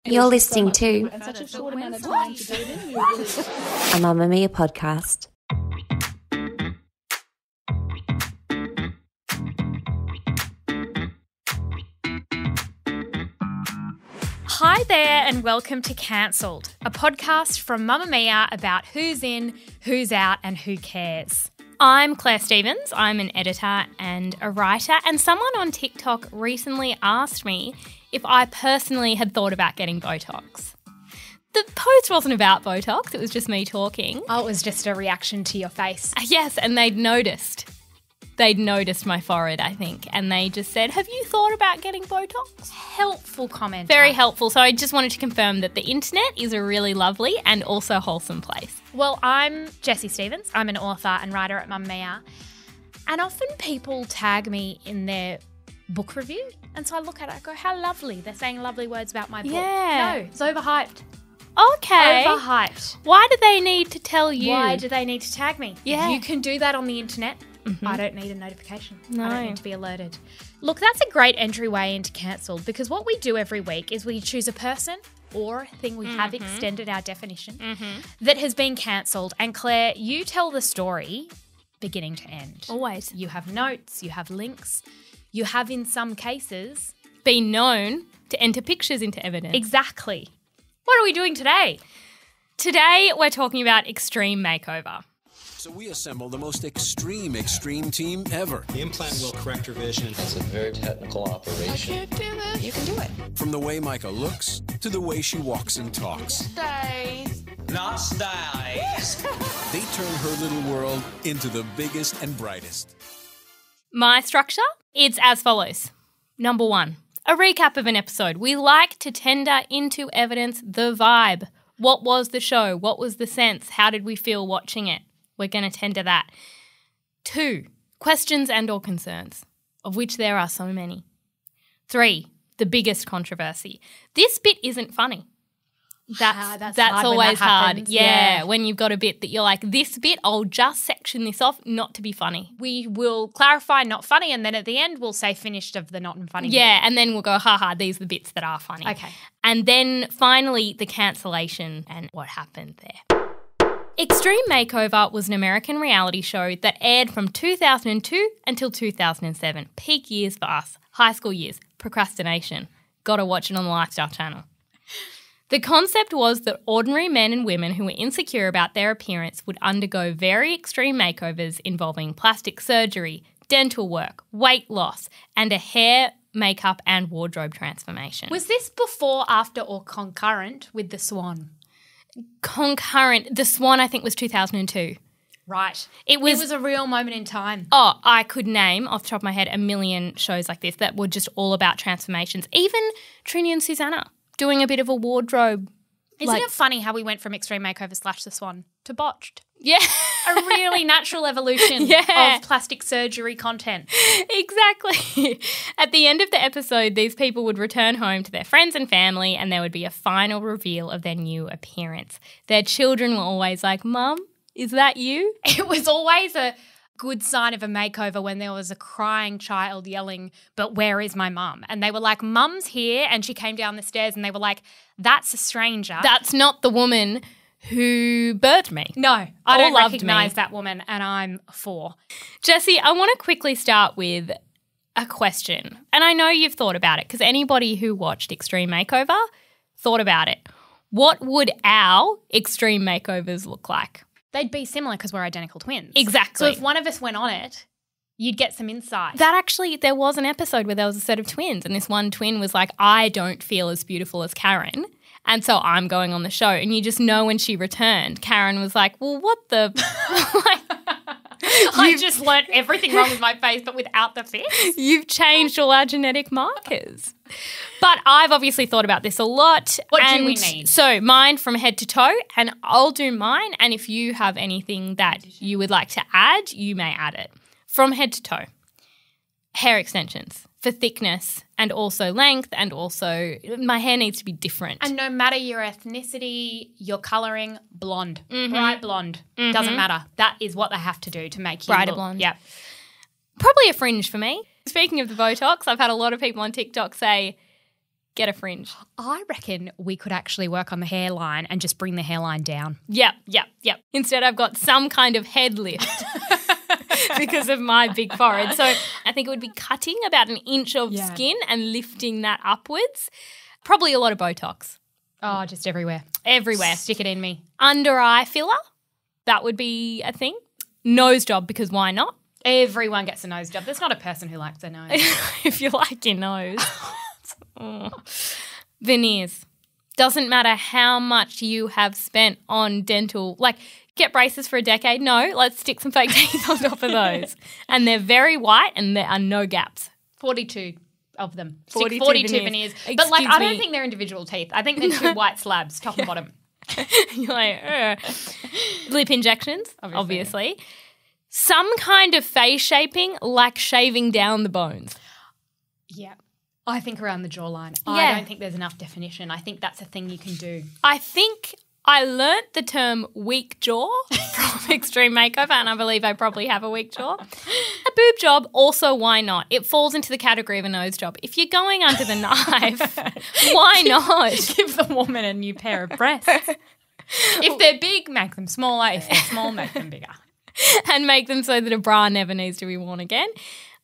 You're listening to and such a short amount of time to do it in. a Mamamia podcast. Hi there and welcome to Cancelled, a podcast from Mamamia about who's in, who's out and who cares. I'm Claire Stevens, I'm an editor and a writer, and someone on TikTok recently asked me if I personally had thought about getting Botox. The post wasn't about Botox, it was just me talking. Oh, it was just a reaction to your face. Yes, and they'd noticed my forehead, I think, and they just said, have you thought about getting Botox? Helpful comment. Very helpful. So I just wanted to confirm that the internet is a really lovely and also wholesome place. Well, I'm Jessie Stevens. I'm an author and writer at Mamamia. And often people tag me in their book review. And so I look at it, I go, how lovely. They're saying lovely words about my book. Yeah. No, it's overhyped. Okay. Overhyped. Why do they need to tell you? Why do they need to tag me? Yeah. You can do that on the internet. Mm-hmm. I don't need a notification. No. I don't need to be alerted. Look, that's a great entryway into Cancelled because what we do every week is we choose a person or a thing we have extended our definition that has been cancelled. And Claire, you tell the story beginning to end. Always. You have notes, you have links, you have in some cases Been known to enter pictures into evidence. exactly. What are we doing today? Today we're talking about Extreme Makeover. So we assemble the most extreme team ever. The implant will correct your vision. It's a very technical operation. You can do it. From the way Micah looks to the way she walks and talks. Not styles. They turn her little world into the biggest and brightest. My structure? It's as follows. Number 1, a recap of an episode. We like to tender into evidence the vibe. What was the show? What was the sense? How did we feel watching it? We're going to tender that. 2, questions and or concerns, of which there are so many. 3, the biggest controversy. This bit isn't funny. That's hard when always that hard. happens. Yeah, when you've got a bit that you're like, this bit, I'll just section this off, not to be funny. We will clarify not funny and then at the end we'll say finished of the not funny bit. Yeah, and then we'll go, haha, these are the bits that are funny. Okay. And then finally, the cancellation and what happened there. Extreme Makeover was an American reality show that aired from 2002 until 2007. Peak years for us. High school years. Procrastination. Gotta watch it on the Lifestyle Channel. The concept was that ordinary men and women who were insecure about their appearance would undergo very extreme makeovers involving plastic surgery, dental work, weight loss, and a hair, makeup and wardrobe transformation. Was this before, after or concurrent with The Swan? Concurrent. The Swan, I think, was 2002. Right. It was a real moment in time. Oh, I could name off the top of my head a million shows like this that were just all about transformations. Even Trini and Susanna doing a bit of a wardrobe. Isn't it funny how we went from Extreme Makeover / The Swan to Botched? Yeah. A really natural evolution Yeah. of plastic surgery content. Exactly. At the end of the episode, these people would return home to their friends and family and there would be a final reveal of their new appearance. Their children were always like, Mum, is that you? It was always a good sign of a makeover when there was a crying child yelling, but where is my mum? And they were like, Mum's here. And she came down the stairs and they were like, that's a stranger. That's not the woman who birthed me. No, I don't loved recognise me. that woman and I'm for. Jessie, I want to quickly start with a question. And I know you've thought about it because anybody who watched Extreme Makeover thought about it. What would our extreme makeovers look like? They'd be similar because we're identical twins. Exactly. So if one of us went on it, you'd get some insight. That actually, there was an episode where there was a set of twins and this one twin was like, I don't feel as beautiful as Karen. And so I'm going on the show. And you just know when she returned, Karen was like, well, what the? I just learnt everything wrong with my face, but without the fix. You've changed all our genetic markers. But I've obviously thought about this a lot. What do we need? So mine from head to toe, and I'll do mine. And if you have anything that you would like to add, you may add it. From head to toe, hair extensions for thickness and also length, and also my hair needs to be different. And no matter your ethnicity, your colouring, blonde, bright blonde, doesn't matter. That is what they have to do to make you Brighter look. blonde. Yep. Probably a fringe for me. Speaking of the Botox, I've had a lot of people on TikTok say, get a fringe. I reckon we could actually work on the hairline and just bring the hairline down. Yep. Instead, I've got some kind of head lift because of my big forehead. So I think it would be cutting about an inch of skin and lifting that upwards. Probably a lot of Botox. Oh, just everywhere. Everywhere. Stick it in me. Under eye filler, that would be a thing. Nose job, because why not? Everyone gets a nose job. There's not a person who likes their nose. If you like your nose. Veneers. Doesn't matter how much you have spent on dental. Like, get braces for a decade. No, let's stick some fake teeth on top of those. And they're very white and there are no gaps. 42 of them. 42 veneers. But, like, I don't think they're individual teeth. I think they're two white slabs, top and bottom. You're like, lip injections, obviously. Some kind of face shaping, like shaving down the bones. Yeah. I think around the jawline. Yeah. I don't think there's enough definition. I think that's a thing you can do. I think I learnt the term weak jaw from Extreme Makeover, and I believe I probably have a weak jaw. A boob job, also why not? It falls into the category of a nose job. If you're going under the knife, why not? Give the woman a new pair of breasts. If they're big, make them smaller. If they're small, make them bigger. And make them so that a bra never needs to be worn again.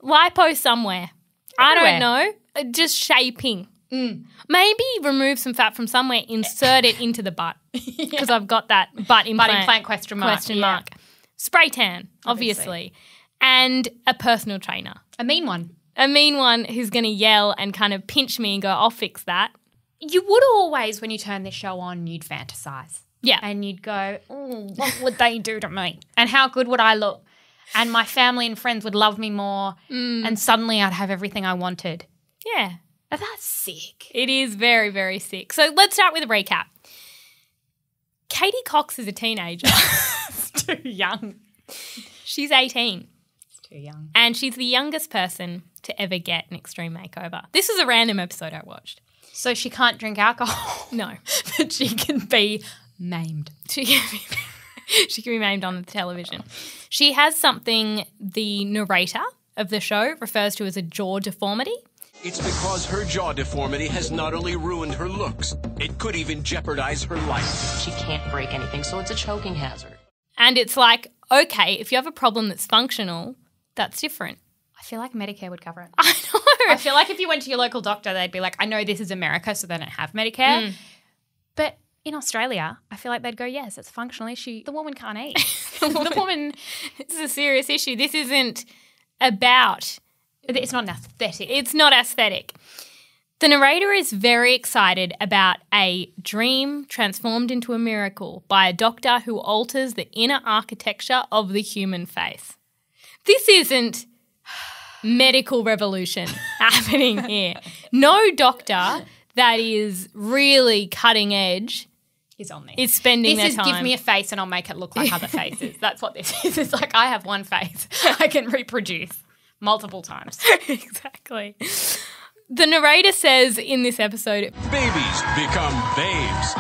Lipo somewhere. I don't know. Just shaping. Maybe remove some fat from somewhere, insert it into the butt because I've got that butt implant question mark. Spray tan, obviously. And a personal trainer. A mean one. A mean one who's going to yell and kind of pinch me and go, I'll fix that. You would always, when you turn this show on, you'd fantasize. Yeah. And you'd go, oh, what would they do to me? And how good would I look? And my family and friends would love me more. And suddenly I'd have everything I wanted. Yeah. That's sick. It is very, very sick. So let's start with a recap. Katie Cox is a teenager. It's too young. She's 18. It's too young. And she's the youngest person to ever get an extreme makeover. This was a random episode I watched. So she can't drink alcohol? No. But she can be maimed. She can be maimed on the television. She has something the narrator of the show refers to as a jaw deformity. It's because her jaw deformity has not only ruined her looks, it could even jeopardize her life. She can't break anything, so it's a choking hazard. And it's like, okay, if you have a problem that's functional, that's different. I feel like Medicare would cover it. I know. I feel like if you went to your local doctor, they'd be like, I know this is America, so they don't have Medicare. But in Australia, I feel like they'd go, yes, it's a functional issue. The woman can't eat. The woman... This is a serious issue. This isn't about... It's not an aesthetic. It's not aesthetic. The narrator is very excited about a dream transformed into a miracle by a doctor who alters the inner architecture of the human face. This isn't medical revolution happening here. No doctor that is really cutting edge is on this. Is spending their time. Give me a face and I'll make it look like other faces. That's what this is. It's like I have one face I can reproduce multiple times. Exactly. The narrator says in this episode, Babies become babes.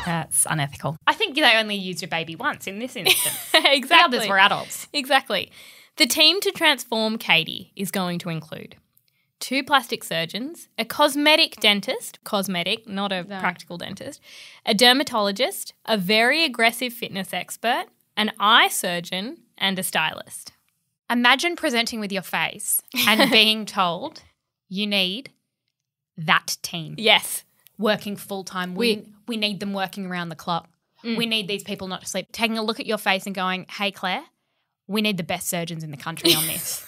That's unethical. I think they only used a baby once in this instance. Exactly. The others were adults. Exactly. The team to transform Katie is going to include 2 plastic surgeons, a cosmetic dentist, not a practical dentist, a dermatologist, a very aggressive fitness expert, an eye surgeon, and a stylist. Imagine presenting with your face and being told you need that team. Yes. Working full-time. We need them working around the clock. We need these people not to sleep. Taking a look at your face and going, hey, Claire, we need the best surgeons in the country on this.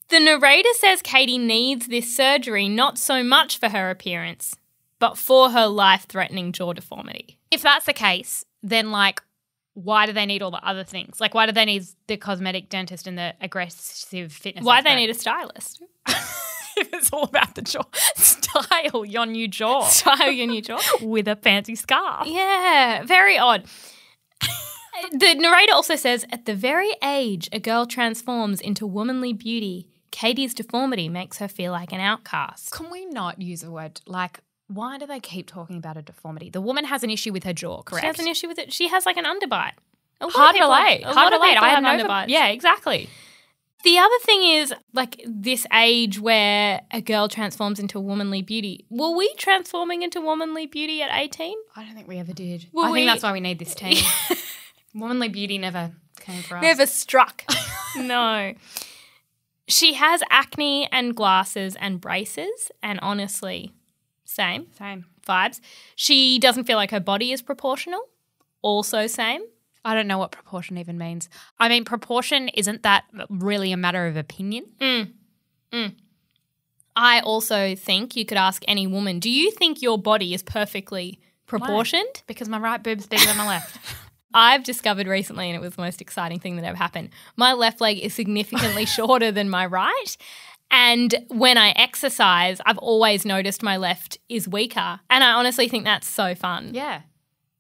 The narrator says Katie needs this surgery not so much for her appearance, but for her life-threatening jaw deformity. If that's the case, then, like, why do they need all the other things? Like, why do they need the cosmetic dentist and the aggressive fitness Why expert? do they need a stylist? If it's all about the jaw. Style your new jaw. Style your new jaw. With a fancy scarf. Yeah, very odd. The narrator also says, at the very age a girl transforms into womanly beauty, Katie's deformity makes her feel like an outcast. Can we not use the word, like, why do they keep talking about a deformity? The woman has an issue with her jaw, correct? She has an issue with it. She has like an underbite. Hard to relate. I have an underbite. Yeah, exactly. The other thing is, like, this age where a girl transforms into womanly beauty. Were we transforming into womanly beauty at 18? I don't think we ever did. Well, I think that's why we need this team. Womanly beauty never came for us. Never struck. No. She has acne and glasses and braces, and honestly, same vibes. She doesn't feel like her body is proportional. Also same. I don't know what proportion even means. I mean, proportion, isn't that really a matter of opinion? I also think you could ask any woman, do you think your body is perfectly proportioned? Why? Because my right boob's bigger than my left. I've discovered recently, and it was the most exciting thing that ever happened, my left leg is significantly shorter than my right. And when I exercise, I've always noticed my left is weaker. And I honestly think that's so fun. Yeah.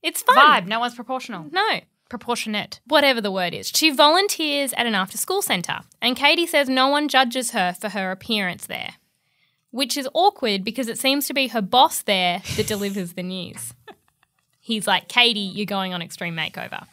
It's fun. Vibe. No one's proportional. No. Proportionate. Whatever the word is. She volunteers at an after-school centre, and Katie says no one judges her for her appearance there, which is awkward because it seems to be her boss there that delivers the news. He's like, Katie, you're going on Extreme Makeover.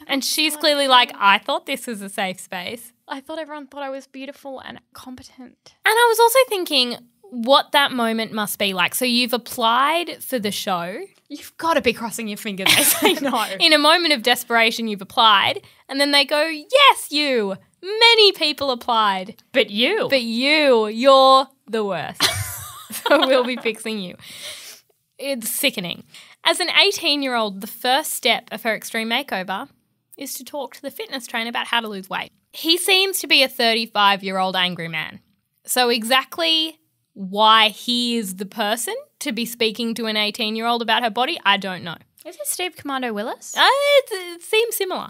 And she's clearly like, I thought this was a safe space. I thought everyone thought I was beautiful and competent. And I was also thinking what that moment must be like. So you've applied for the show. You've got to be crossing your fingers. They say no. In a moment of desperation, you've applied, and then they go, yes, you. Many people applied. But you. You're the worst. So we'll be fixing you. It's sickening. As an 18-year-old, the first step of her extreme makeover is to talk to the fitness trainer about how to lose weight. He seems to be a 35-year-old angry man. So exactly why he is the person to be speaking to an 18-year-old about her body, I don't know. Is it Steve Commando Willis? It seems similar.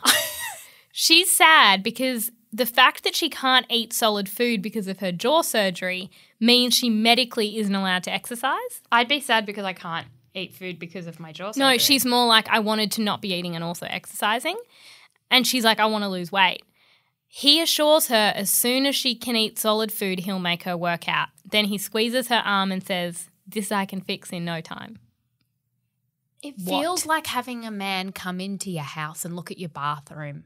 She's sad because the fact that she can't eat solid food because of her jaw surgery means she medically isn't allowed to exercise. I'd be sad because I can't eat food because of my jaw surgery. No, she's more like, I wanted to not be eating and also exercising. And she's like, I want to lose weight. He assures her as soon as she can eat solid food, he'll make her work out. Then he squeezes her arm and says, this I can fix in no time. It feels like having a man come into your house and look at your bathroom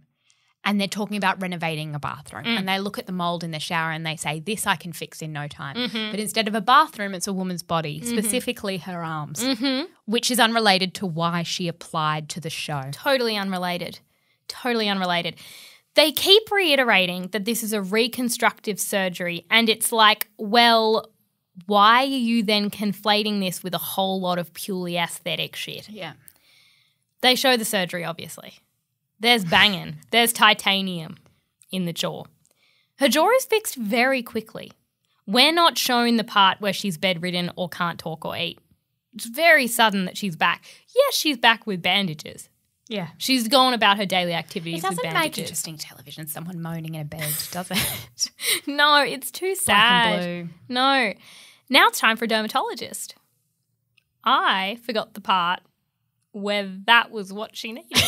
and they're talking about renovating a bathroom and they look at the mold in the shower and they say, this I can fix in no time. But instead of a bathroom, it's a woman's body, specifically her arms, which is unrelated to why she applied to the show. Totally unrelated. Totally unrelated. They keep reiterating that this is a reconstructive surgery, and it's like, well, why are you then conflating this with a whole lot of purely aesthetic shit? Yeah. They show the surgery, obviously. There's banging. There's titanium in the jaw. Her jaw is fixed very quickly. We're not shown the part where she's bedridden or can't talk or eat. It's very sudden that she's back. Yes, she's back with bandages. Yeah. She's gone about her daily activities with It doesn't bandages. make interesting television, someone moaning in a bed, does it? No, it's too sad. Black and blue. No. Now it's time for a dermatologist. I forgot the part where that was what she needed.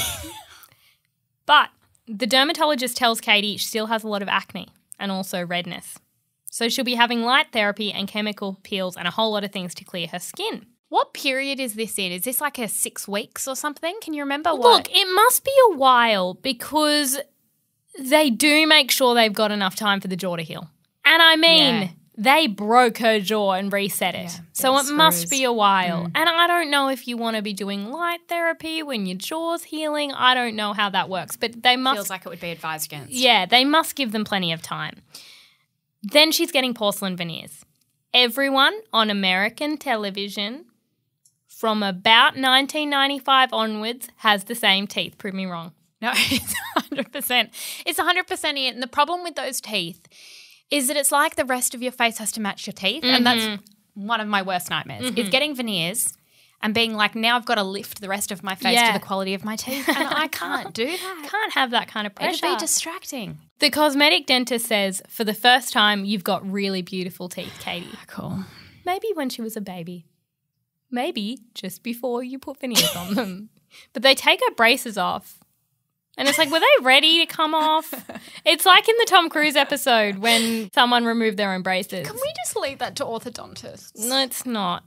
But the dermatologist tells Katie she still has a lot of acne and also redness. So she'll be having light therapy and chemical peels and a whole lot of things to clear her skin. What period is this in? Is this like a 6 weeks or something? Can you remember what? Look, it must be a while because they do make sure they've got enough time for the jaw to heal. And I mean, they broke her jaw and reset it. Yeah, so it must screws. be a while. And I don't know if you want to be doing light therapy when your jaw's healing. I don't know how that works. But they must. Feels like it would be advised against. Yeah, they must give them plenty of time. Then she's getting porcelain veneers. Everyone on American television from about 1995 onwards has the same teeth. Prove me wrong. No, it's 100%. It's 100% it. And the problem with those teeth is that it's like the rest of your face has to match your teeth. And that's one of my worst nightmares is getting veneers and being like, now I've got to lift the rest of my face to the quality of my teeth. And I can't do that. Can't have that kind of pressure. It'd be distracting. The cosmetic dentist says for the first time you've got really beautiful teeth, Katie. Cool. Maybe when she was a baby. Maybe just before you put veneers on them. But they take her braces off. And it's like, were they ready to come off? It's like in the Tom Cruise episode when someone removed their own braces. Can we just leave that to orthodontists? No, it's not.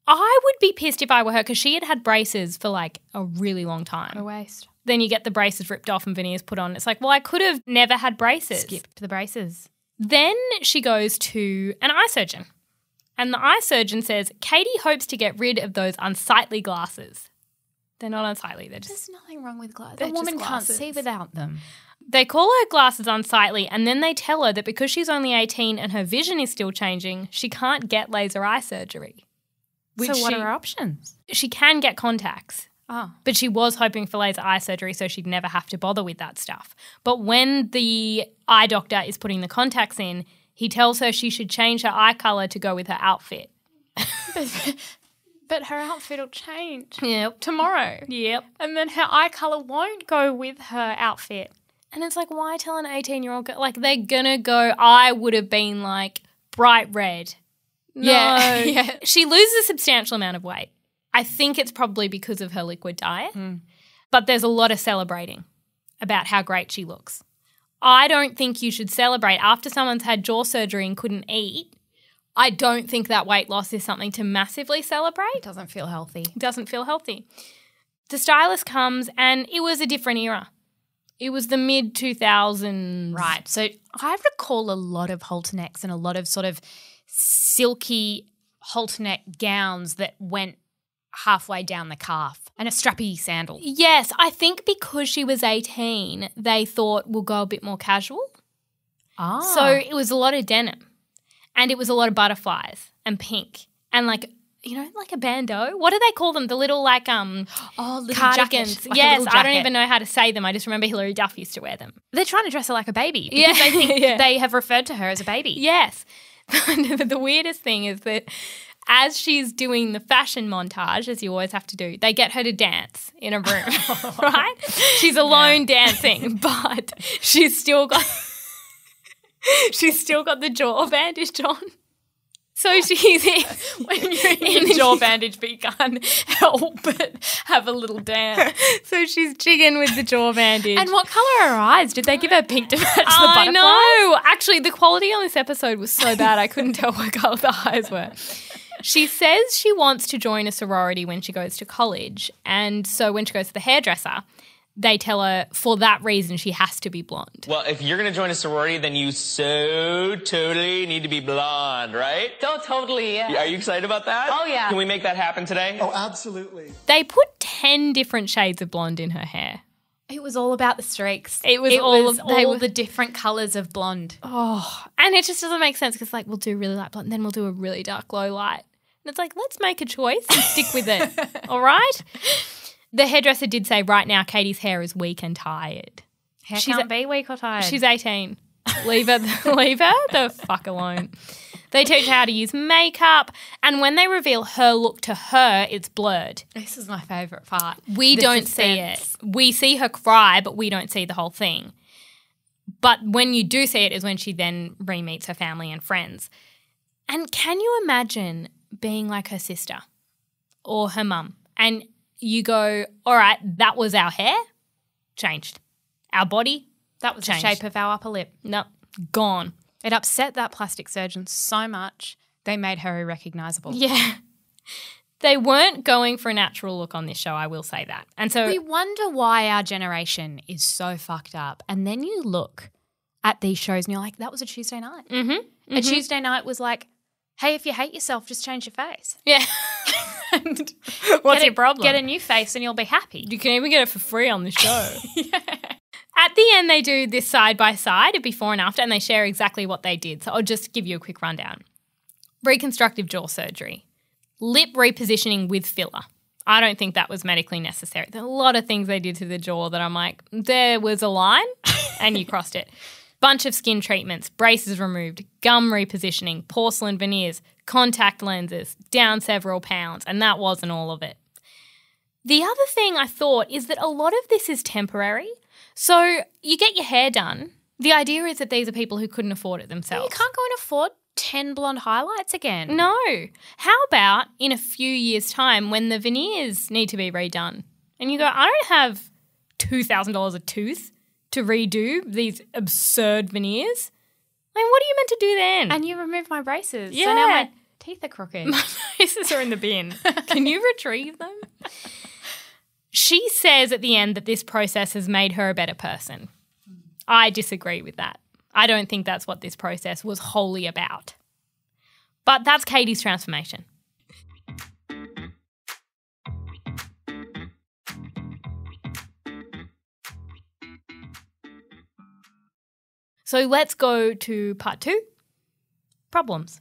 I would be pissed if I were her because she had had braces for like a really long time. A waste. Then you get the braces ripped off and veneers put on. It's like, well, I could have never had braces. Skipped the braces. Then she goes to an eye surgeon. And the eye surgeon says, Katie hopes to get rid of those unsightly glasses. They're not unsightly. They're just... There's nothing wrong with glasses. They're A woman just can't glasses. see without them. They call her glasses unsightly, and then they tell her that because she's only 18 and her vision is still changing, she can't get laser eye surgery. So what are her options? She can get contacts. Oh. But she was hoping for laser eye surgery so she'd never have to bother with that stuff. But when the eye doctor is putting the contacts in, he tells her she should change her eye colour to go with her outfit. But her outfit will change. Yep. Tomorrow. Yep. And then her eye colour won't go with her outfit. And it's like, why tell an 18-year-old girl? Like, they're going to go, I would have been like bright red. No. Yeah. She loses a substantial amount of weight. I think it's probably because of her liquid diet. But there's a lot of celebrating about how great she looks. I don't think you should celebrate after someone's had jaw surgery and couldn't eat. I don't think that weight loss is something to massively celebrate. Doesn't feel healthy. It doesn't feel healthy. The stylist comes and it was a different era. It was the mid-2000s. Right. So I recall a lot of halter necks and a lot of sort of silky halter neck gowns that went halfway down the calf and a strappy sandal. Yes, I think because she was 18, they thought we'll go a bit more casual. Ah. So it was a lot of denim and it was a lot of butterflies and pink and like, you know, like a bandeau. What do they call them? The little like little cardigans. jacket, like a Yes, little I don't jacket. even know how to say them. I just remember Hilary Duff used to wear them. They're trying to dress her like a baby because Yeah. they think Yeah. they have referred to her as a baby. Yes. The weirdest thing is that as she's doing the fashion montage, as you always have to do, they get her to dance in a room, right? She's alone dancing, but she's still got the jaw bandage on. So she's When you're in a jaw bandage but you can't help but have a little dance. So she's jigging with the jaw bandage. And what colour are her eyes? Did they give her pink to match the I butterflies? know. Actually, the quality on this episode was so bad I couldn't tell what colour the eyes were. She says she wants to join a sorority when she goes to college. And so when she goes to the hairdresser, they tell her for that reason she has to be blonde. Well, if you're going to join a sorority, then you so totally need to be blonde, right? Oh, totally, yeah. Are you excited about that? Oh, yeah. Can we make that happen today? Oh, absolutely. They put 10 different shades of blonde in her hair. It was all about the streaks. It was all the different colours of blonde. Oh, and it just doesn't make sense because like we'll do really light blonde, then we'll do a really dark low light. And it's like, let's make a choice and stick with it. All right? The hairdresser did say right now Katie's hair is weak and tired. Hair can't be weak or tired. She's 18. Leave her the fuck alone. They teach her how to use makeup, and when they reveal her look to her, it's blurred. This is my favourite part. We The don't see it. suspense. We see her cry, but we don't see the whole thing. But when you do see it is when she then re-meets her family and friends. And can you imagine being like her sister or her mum and you go, all right, that was our hair, changed. Our body, That was changed. the shape of our upper lip. no, gone. It upset that plastic surgeon so much they made her irrecognisable. Yeah. They weren't going for a natural look on this show, I will say that. And so We wonder why our generation is so fucked up. And then you look at these shows and you're like, that was a Tuesday night. A Tuesday night was like, hey, if you hate yourself, just change your face. yeah. And What's get your problem? Get a new face and you'll be happy. You can even get it for free on the show. At the end, they do this side by side of before and after, and they share exactly what they did. So I'll just give you a quick rundown. Reconstructive jaw surgery, lip repositioning with filler. I don't think that was medically necessary. There are a lot of things they did to the jaw that I'm like, there was a line and you crossed it. Bunch of skin treatments, braces removed, gum repositioning, porcelain veneers, contact lenses, down several pounds, and that wasn't all of it. The other thing I thought is that a lot of this is temporary. So you get your hair done. The idea is that these are people who couldn't afford it themselves. You can't go and afford 10 blonde highlights again. No. How about in a few years' time when the veneers need to be redone and you go, I don't have $2,000 a tooth to redo these absurd veneers? I mean, what are you meant to do then? And you remove my braces. Yeah. So now my teeth are crooked. My braces are in the bin. Can you retrieve them? She says at the end that this process has made her a better person. I disagree with that. I don't think that's what this process was wholly about. But that's Katie's transformation. So let's go to part 2, problems.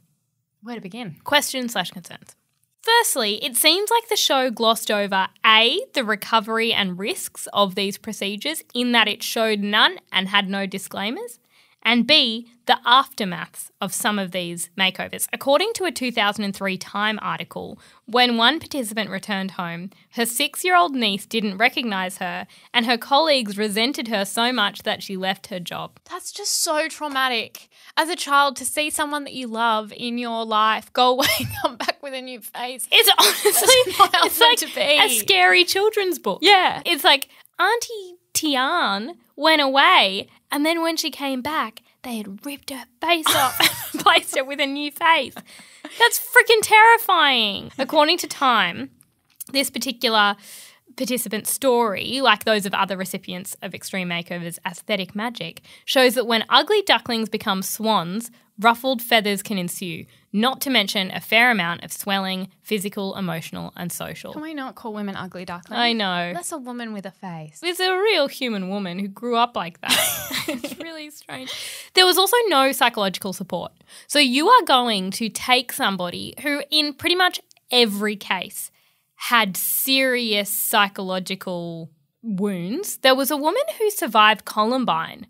Where to begin? Questions/concerns. Firstly, it seems like the show glossed over A, the recovery and risks of these procedures in that it showed none and had no disclaimers, and B, the aftermaths of some of these makeovers. According to a 2003 Time article, when one participant returned home, her 6-year-old niece didn't recognise her and her colleagues resented her so much that she left her job. That's just so traumatic. As a child, to see someone that you love in your life go away and come back with a new face. It's honestly, not how it's it's meant like to be. a scary children's book. Yeah. It's like Auntie Tian went away and then when she came back, they had ripped her face off and replaced her with a new face. That's freaking terrifying. According to Time, this particular participant's story, like those of other recipients of Extreme Makeover's aesthetic magic, shows that when ugly ducklings become swans, ruffled feathers can ensue, not to mention a fair amount of swelling, physical, emotional and social. Can we not call women ugly ducklings? I know. That's a woman with a face. It's a real human woman who grew up like that. It's really strange. There was also no psychological support. So you are going to take somebody who in pretty much every case had serious psychological wounds. There was a woman who survived Columbine.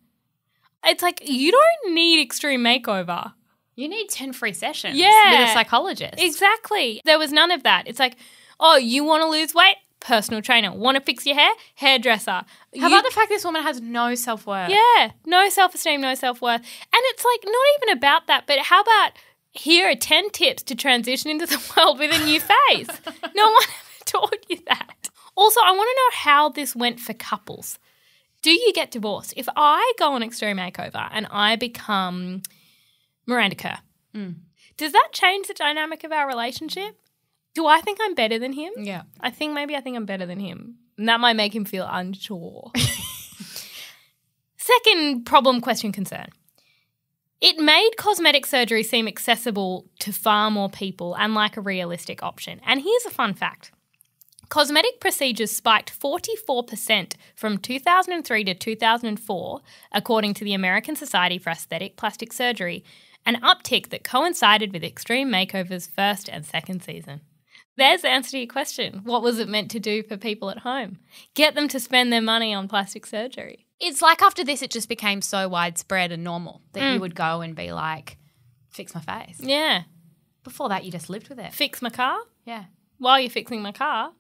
It's like you don't need Extreme Makeover. You need 10 free sessions with a psychologist. Exactly. There was none of that. It's like, oh, you want to lose weight? Personal trainer. Want to fix your hair? Hairdresser. How about the fact this woman has no self-worth? Yeah, no self-esteem, no self-worth. And it's like not even about that, but how about here are 10 tips to transition into the world with a new face? No one ever taught you that. Also, I want to know how this went for couples. Do you get divorced? If I go on Extreme Makeover and I become Miranda Kerr, does that change the dynamic of our relationship? Do I think I'm better than him? Yeah. I think I'm better than him. And that might make him feel unsure. Second problem, question, concern. It made cosmetic surgery seem accessible to far more people and like a realistic option. And here's a fun fact. Cosmetic procedures spiked 44% from 2003 to 2004, according to the American Society for Aesthetic Plastic Surgery, an uptick that coincided with Extreme Makeover's first and second season. There's the answer to your question. What was it meant to do for people at home? Get them to spend their money on plastic surgery. It's like after this it just became so widespread and normal that you would go and be like, fix my face. Yeah. Before that you just lived with it. Fix my car? Yeah. While you're fixing my car,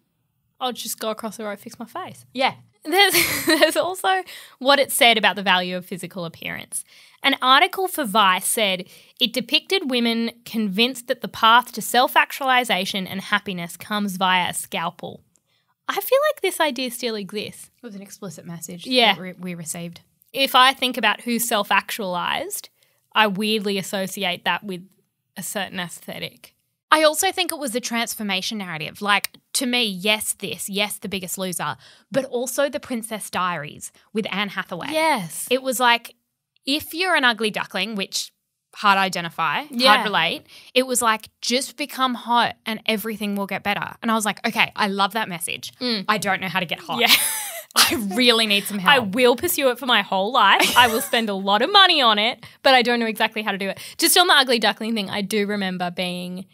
I'll just go across the road, fix my face. Yeah. There's also what it said about the value of physical appearance. An article for Vice said it depicted women convinced that the path to self-actualization and happiness comes via a scalpel. I feel like this idea still exists. It was an explicit message that we received. If I think about who's self-actualized, I weirdly associate that with a certain aesthetic. I also think it was the transformation narrative. Like, to me, yes, The Biggest Loser, but also The Princess Diaries with Anne Hathaway. Yes. It was like, if you're an ugly duckling, which hard to identify, hard relate, it was like, just become hot and everything will get better. And I was like, okay, I love that message. I don't know how to get hot. Yeah. I really need some help. I will pursue it for my whole life. I will spend a lot of money on it, but I don't know exactly how to do it. Just on the ugly duckling thing, I do remember being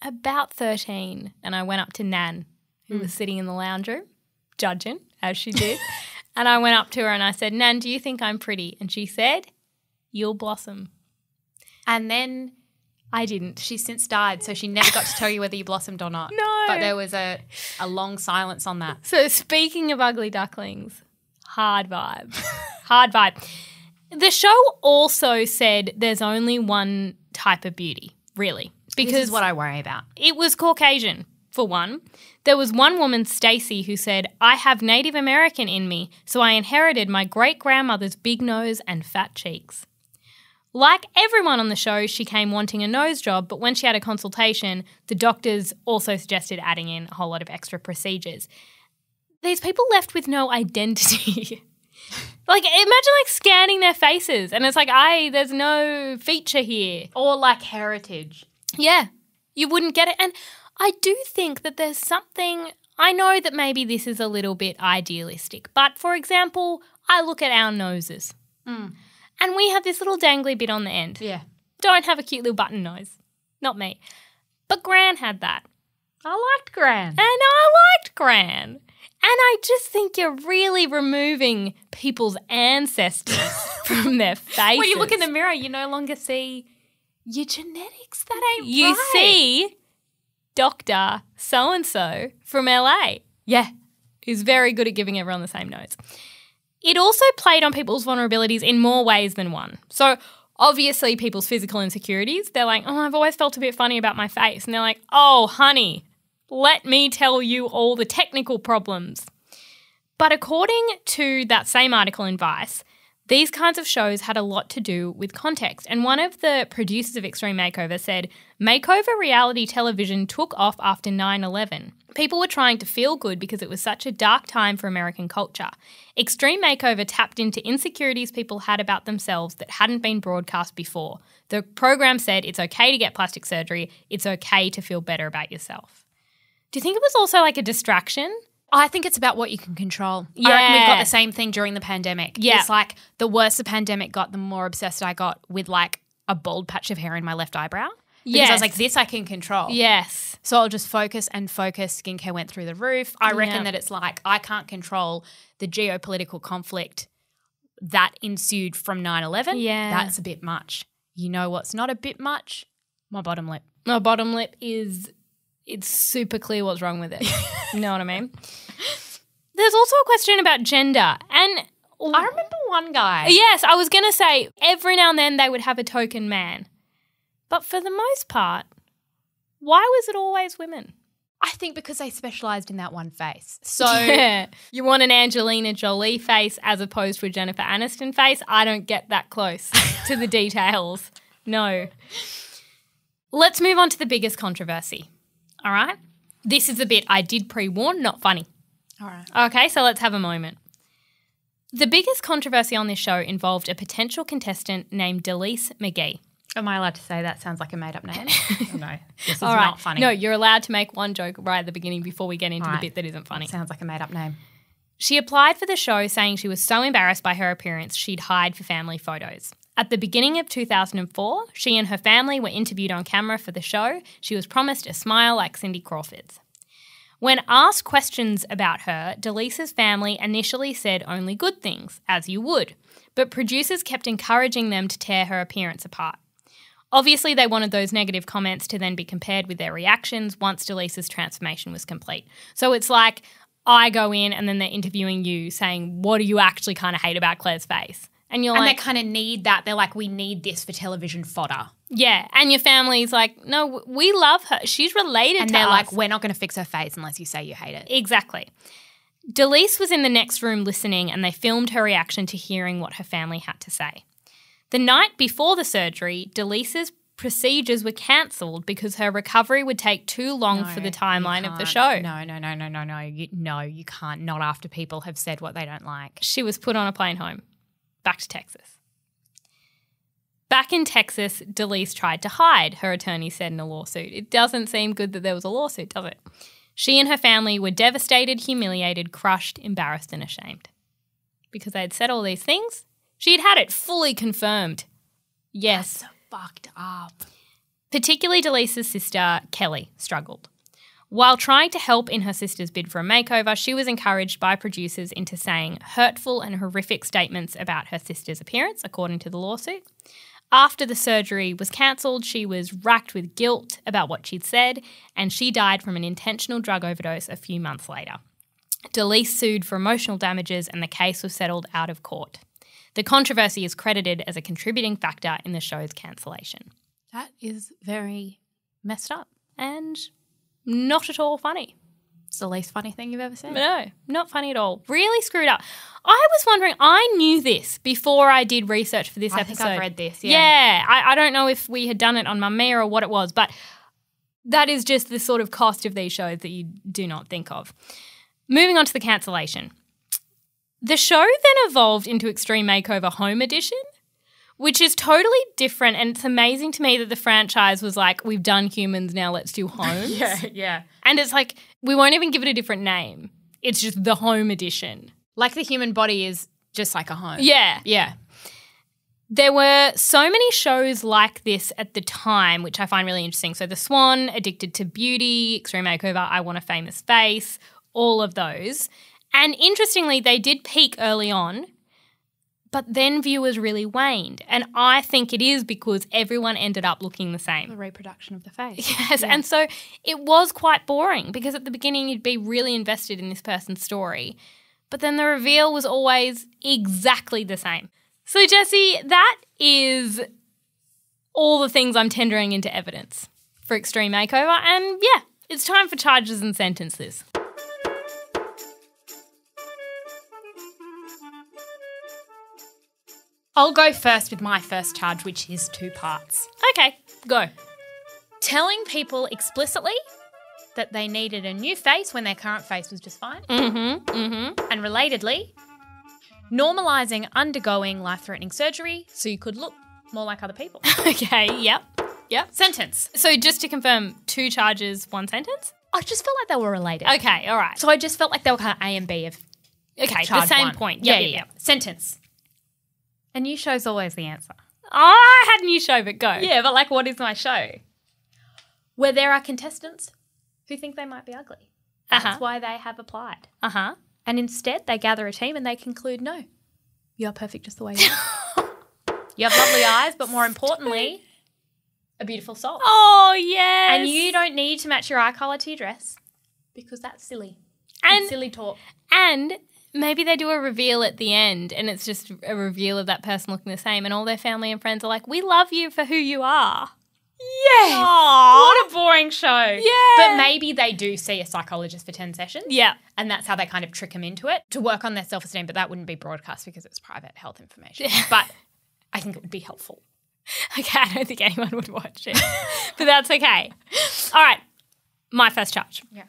about 13 and I went up to Nan, who was sitting in the lounge room, judging, as she did. And I went up to her and I said, Nan, do you think I'm pretty? And she said, you'll blossom. And then I didn't. she's since died, so she never got to tell you whether you blossomed or not. No. But there was a long silence on that. So speaking of ugly ducklings, hard vibe. Hard vibe. The show also said there's only one type of beauty, really. Because This is what I worry about. it was Caucasian, for one. There was one woman, Stacy, who said, I have Native American in me, so I inherited my great-grandmother's big nose and fat cheeks. Like everyone on the show, she came wanting a nose job, but when she had a consultation, the doctors also suggested adding in a whole lot of extra procedures. these people left with no identity. Like, imagine, like, scanning their faces and it's like, there's no feature here. Or like heritage. Yeah, you wouldn't get it. And I do think that there's something, I know that maybe this is a little bit idealistic, but for example, I look at our noses and we have this little dangly bit on the end. Yeah. Don't have a cute little button nose. Not me. But Gran had that. I liked Gran. And I liked Gran. And I just think you're really removing people's ancestors from their faces. When you look in the mirror, you no longer see your genetics. That ain't You right. see Dr. So-and-so from LA. Yeah, who's very good at giving everyone the same nose. It also played on people's vulnerabilities in more ways than one. So obviously people's physical insecurities, they're like, oh, I've always felt a bit funny about my face. And they're like, oh, honey, let me tell you all the technical problems. But according to that same article in Vice, these kinds of shows had a lot to do with context. And one of the producers of Extreme Makeover said, Makeover reality television took off after 9/11. People were trying to feel good because it was such a dark time for American culture. Extreme Makeover tapped into insecurities people had about themselves that hadn't been broadcast before. The program said it's okay to get plastic surgery. It's okay to feel better about yourself. Do you think it was also like a distraction? I think it's about what you can control. Yeah. I reckon we've got the same thing during the pandemic. Yeah. It's like the worse the pandemic got, the more obsessed I got with like a bald patch of hair in my left eyebrow. Because Yes. I was like, this I can control. Yes. So I'll just focus and focus. Skincare went through the roof. I reckon that it's like I can't control the geopolitical conflict that ensued from 9/11. Yeah. That's a bit much. You know what's not a bit much? My bottom lip. My bottom lip is, it's super clear what's wrong with it. You know what I mean? There's also a question about gender. And I remember one guy. yes, I was going to say every now and then they would have a token man. But for the most part, why was it always women? I think because they specialised in that one face. So Yeah. You want an Angelina Jolie face as opposed to a Jennifer Aniston face? I don't get that close to the details. No. Let's move on to the biggest controversy. All right? This is a bit I did pre-warn, not funny. all right. Okay, so let's have a moment. The biggest controversy on this show involved a potential contestant named Delise McGee. Am I allowed to say that sounds like a made-up name? No, this is All right. not funny. No, you're allowed to make one joke right at the beginning before we get into All the right. bit that isn't funny. Sounds like a made-up name. She applied for the show saying she was so embarrassed by her appearance she'd hide for family photos. At the beginning of 2004, she and her family were interviewed on camera for the show. She was promised a smile like Cindy Crawford's. When asked questions about her, Delisa's family initially said only good things, as you would, but producers kept encouraging them to tear her appearance apart. Obviously, they wanted those negative comments to then be compared with their reactions once Delisa's transformation was complete. So it's like I go in and then they're interviewing you saying, what do you actually kind of hate about Claire's face? And you're And like, they kind of need that. They're like, we need this for television fodder. yeah. And your family's like, no, we love her. She's related And to they're us. like, we're not going to fix her face unless you say you hate it. Exactly. Delise was in the next room listening and they filmed her reaction to hearing what her family had to say. The night before the surgery, Delisa's procedures were cancelled because her recovery would take too long for the timeline of the show. No. You can't. Not after people have said what they don't like. She was put on a plane home, back to Texas. Back in Texas, Delise tried to hide, her attorney said in a lawsuit. It doesn't seem good that there was a lawsuit, does it? She and her family were devastated, humiliated, crushed, embarrassed and ashamed. Because they had said all these things, she had had it fully confirmed. Yes. Fucked up. Particularly Delisa's sister, Kelly, struggled. While trying to help in her sister's bid for a makeover, she was encouraged by producers into saying hurtful and horrific statements about her sister's appearance, according to the lawsuit. After the surgery was cancelled, she was racked with guilt about what she'd said, and she died from an intentional drug overdose a few months later. Delise sued for emotional damages and the case was settled out of court. The controversy is credited as a contributing factor in the show's cancellation. That is very messed up. And not at all funny. It's the least funny thing you've ever said. No, not funny at all. Really screwed up. I was wondering, I knew this before I did research for this I episode. think I've read this, Yeah, I don't know if we had done it on Mamamia or what it was, but that is just the sort of cost of these shows that you do not think of. Moving on to the cancellation. The show then evolved into Extreme Makeover Home Edition, which is totally different, and it's amazing to me that the franchise was like, we've done humans, now let's do homes. Yeah. And it's like, we won't even give it a different name. It's just the Home Edition. Like the human body is just like a home. Yeah. Yeah. There were so many shows like this at the time, which I find really interesting. So The Swan, Addicted to Beauty, Extreme Makeover, I Want a Famous Face, all of those. And interestingly, they did peak early on, but then viewers really waned. And I think it is because everyone ended up looking the same. The reproduction of the face. Yes, and so it was quite boring because at the beginning you'd be really invested in this person's story, but then the reveal was always exactly the same. So, Jessie, that is all the things I'm tendering into evidence for Extreme Makeover, and yeah, it's time for charges and sentences. I'll go first with my first charge, which is 2 parts. Okay, go. Telling people explicitly that they needed a new face when their current face was just fine. And relatedly, normalising undergoing life-threatening surgery so you could look more like other people. Okay, yep. Sentence. So just to confirm, 2 charges, 1 sentence? I just felt like they were related. Okay, all right. So I just felt like they were kind of A and B of Okay, the charge same 1. point. Yeah. Sentence. A new show's always the answer. I had a new show, but go. Yeah, but like, what is my show? Where there are contestants who think they might be ugly. That's why they have applied. And instead, they gather a team and they conclude, no, you're perfect just the way you are. You have lovely eyes, but more importantly, a beautiful soul. Oh, yes. And you don't need to match your eye colour to your dress because that's silly. It's silly talk. And maybe they do a reveal at the end and it's just a reveal of that person looking the same and all their family and friends are like, we love you for who you are. Yes. Aww. What a boring show. Yeah. But maybe they do see a psychologist for 10 sessions. Yeah. And that's how they kind of trick them into it to work on their self-esteem, but that wouldn't be broadcast because it's private health information. But I think it would be helpful. Okay, I don't think anyone would watch it. But that's okay. All right, my first charge. Yeah.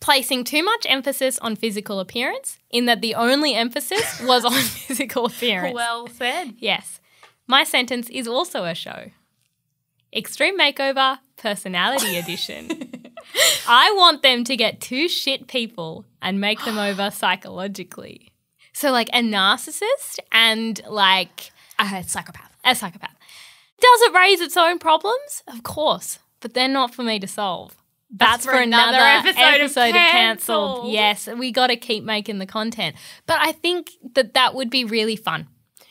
Placing too much emphasis on physical appearance in that the only emphasis was on physical appearance. Well said. Yes. My sentence is also a show. Extreme Makeover Personality Edition. I want them to get 2 shit people and make them over psychologically. So like a narcissist and like A psychopath. a psychopath. Does it raise its own problems? Of course, but they're not for me to solve. That's for another episode of Cancelled. Yes, we got to keep making the content. But I think that would be really fun.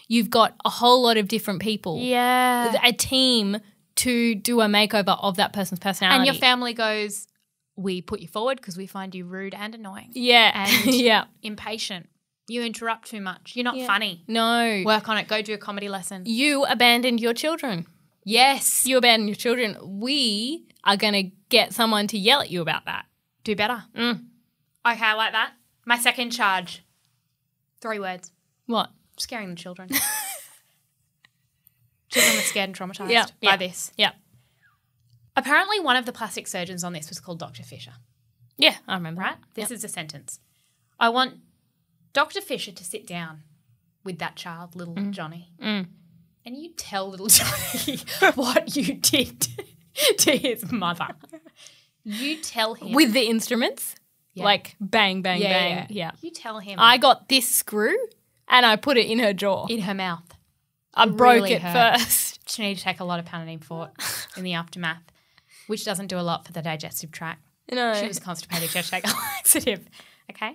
You've got a whole lot of different people. Yeah. A team to do a makeover of that person's personality. And your family goes, we put you forward because we find you rude and annoying. Yeah. And impatient. You interrupt too much. You're not funny. No. Work on it. Go do a comedy lesson. You abandoned your children. Yes. You abandoned your children. We are going to get someone to yell at you about that. Do better. Okay, I like that. My second charge. 3 words. What? Scaring the children. Children were scared and traumatised by this. Yeah. Apparently one of the plastic surgeons on this was called Dr. Fisher. Yeah, I remember. Right? This is a sentence. I want Dr. Fisher to sit down with that child, little Johnny, and you tell little Johnny what you did to his mother. You tell him. With the instruments? Yeah. Like bang, bang, bang. Yeah. You tell him. I got this screw and I put it in her jaw. In her mouth. I broke really it hurt. first. She needed to take a lot of Panadeine for it in the aftermath, which doesn't do a lot for the digestive tract. No. She was constipated. She had to take a laxative. Okay?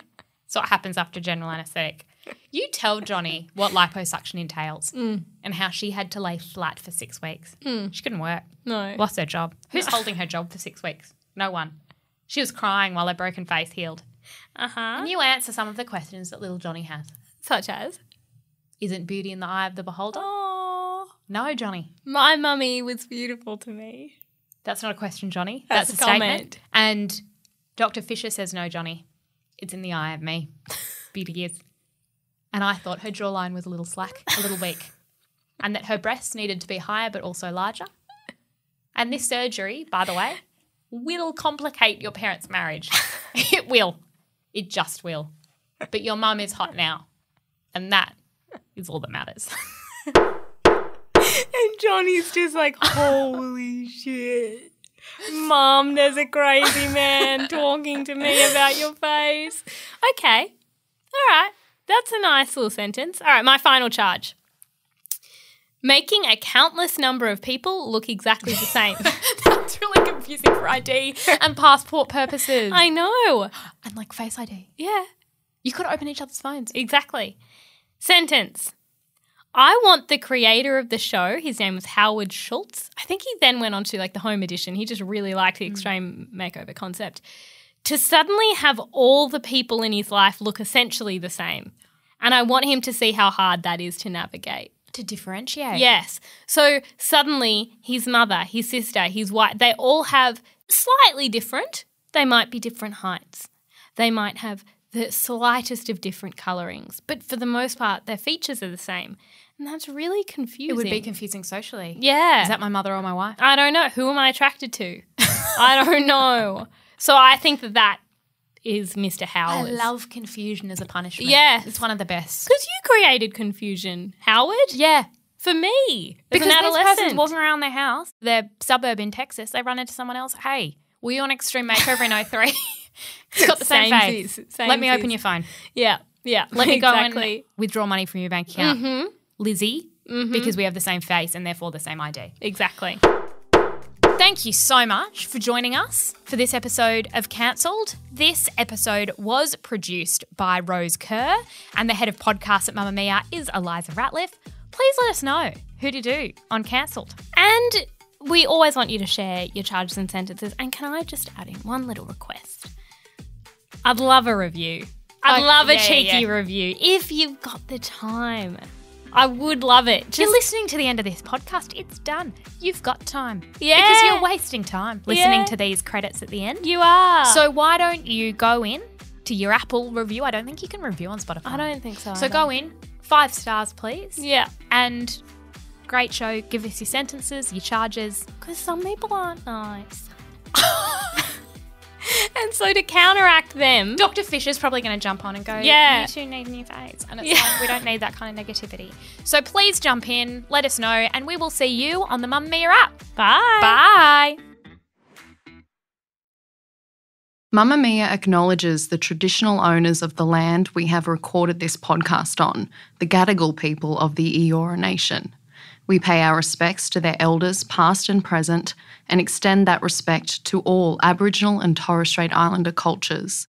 So what happens after general anaesthetic? You tell Johnny what liposuction entails and how she had to lay flat for 6 weeks. She couldn't work. No. Lost her job. Who's holding her job for 6 weeks? No one. She was crying while her broken face healed. And you answer some of the questions that little Johnny has. Such as? Isn't beauty in the eye of the beholder? Oh. No, Johnny. My mummy was beautiful to me. That's not a question, Johnny. That's a comment. statement. And Dr. Fisher says, no, Johnny, it's in the eye of me. Beauty is. And I thought her jawline was a little slack, a little weak, and that her breasts needed to be higher but also larger. And this surgery, by the way, will complicate your parents' marriage. It will. It just will. But your mum is hot now. And that is all that matters. And Johnny's just like, holy shit. Mum, there's a crazy man talking to me about your face. Okay. All right. That's a nice little sentence. All right, my final charge. Making a countless number of people look exactly the same. That's really confusing for ID and passport purposes. I know. And like Face ID. Yeah, You could open each other's phones. exactly. Sentence. I want the creator of the show, his name was Howard Schultz. I think he then went on to like the home edition. He just really liked the extreme makeover concept. To suddenly have all the people in his life look essentially the same. And I want him to see how hard that is to navigate. To differentiate. Yes. So suddenly his mother, his sister, his wife, they all have slightly different. They might be different heights. They might have the slightest of different colourings. But for the most part, their features are the same. And that's really confusing. It would be confusing socially. Yeah. Is that my mother or my wife? I don't know. Who am I attracted to? I don't know. So I think that is Mr. Howard. I love confusion as a punishment. Yeah. It's one of the best. Because you created confusion, Howard. Yeah. For me. Because as an these adolescent. person's walking around their house, their suburb in Texas, they run into someone else. Hey, were you on Extreme Makeover in 03? It's got the same face. Let me open your phone. Yeah. Yeah. Let me go exactly. and withdraw money from your bank account. Lizzie, because we have the same face and therefore the same ID. Exactly. Thank you so much for joining us for this episode of Cancelled. This episode was produced by Rose Kerr and the head of podcasts at Mamamia is Eliza Ratliff. Please let us know who to do on Cancelled. And we always want you to share your charges and sentences. And can I just add in one little request? I'd love a review. I'd love a cheeky review if you've got the time. I would love it. You're listening to the end of this podcast. It's done. You've got time. Yeah. Because you're wasting time listening to these credits at the end. You are. So why don't you go in to your Apple review? I don't think you can review on Spotify. I don't think so. So go in, 5 stars, please. Yeah. And great show. Give us your sentences, your charges. Because some people aren't nice. And so to counteract them... Dr. Fisher's probably going to jump on and go, Yeah. you two need new face. And it's like, we don't need that kind of negativity. So please jump in, let us know, and we will see you on the Mamamia app. Bye. Bye. Mamamia acknowledges the traditional owners of the land we have recorded this podcast on, the Gadigal people of the Eora Nation. We pay our respects to their elders, past and present, and extend that respect to all Aboriginal and Torres Strait Islander cultures.